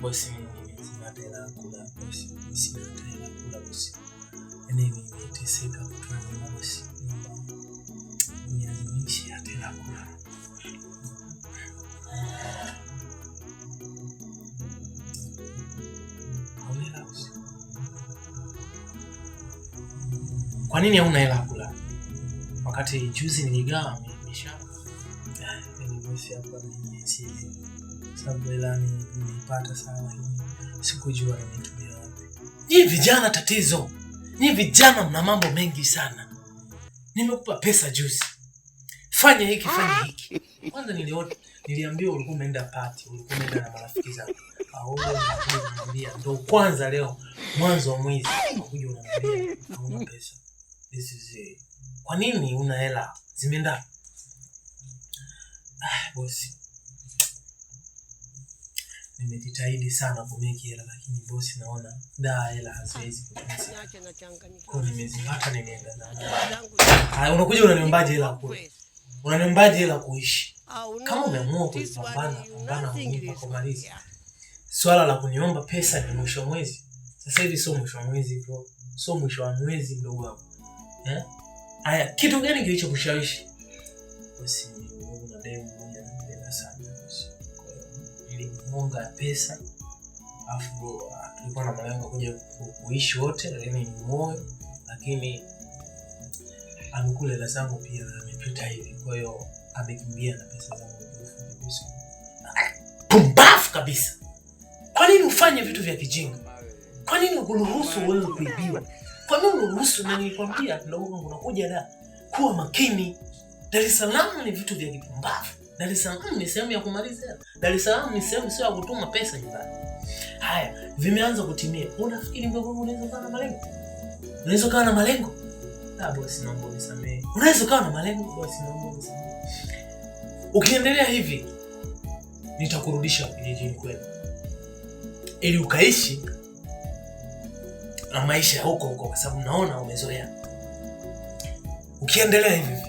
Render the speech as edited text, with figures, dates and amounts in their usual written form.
Bosi, mimi sina hela kula bosi. Sina hela kula bosi. Yaani nimeteseka kutokana na bosi. Niazimishe hela kula. Kwa nini hauna hela kula? Wakati juzi niligawa mishahara. Bosi hapa mimi sababu hela nilipata sawa hivi. Sikujua nimetumia wapi. Ni vijana tatizo. Ni vijana mna mambo mengi sana. Nimekupa pesa juzi. Fanya hiki, fanya hiki. Kwanza niliambiwa ulikuwa umeenda party, ulikuwa umeenda na marafiki zako. Au unaniambia ndo kwanza leo mwanzo wa mwezi unakuja unaniambia hauna pesa. This is it. Kwa nini una hela? Zimeenda. Bosi. Nimejitahidi sana kumeki hela lakini bosi naona hela haziwezi kutunza. Kwa nimezipata nilienda nazo. Unakuja unaniombaje hela kula? Unaniombaje hela kuishi? Kama umeamua kupambana unipa kumaliza. Swala la kuniomba pesa ni mwisho wa mwezi. Sasa hivi sio mwisho wa mwezi bro. Sio mwisho wa mwezi mdogo wangu. Haya, kitu gani kilichokushawishi? Bosi, una demu moja napenda sana bosi. Nilimuomba pesa. Afu tulikuwa na malengo kuja kuishi wote, lakini ni moyo, lakini amekula hela zangu pia amepita hivi. Kwa hiyo amekimbia na pesa zangu kabisa. Pumbafu kabisa. Kwa nini ufanye vitu vya kijinga? Kwa nini ukuruhusu wewe kuibiwa? Kwa nini uruhusu? Na nilikwambia ndio unakuja na kuwa makini. Dar es Salaam ni vitu vya kipumbavu. Dar es Salaam ni sehemu ya kumaliza. Dar es Salaam ni sehemu sio ya kutuma pesa nyumbani. Haya, vimeanza kutimia. Unafikiri mdogo unaweza kuwa na malengo? Unaweza kuwa na malengo? Bosi naomba unisamehe. Unaweza kuwa na malengo? Bosi naomba unisamehe. Ukiendelea hivi nitakurudisha kijijini kwenu. Ili ukaishi na maisha huko kwa sababu naona umezoea. Ukiendelea hivi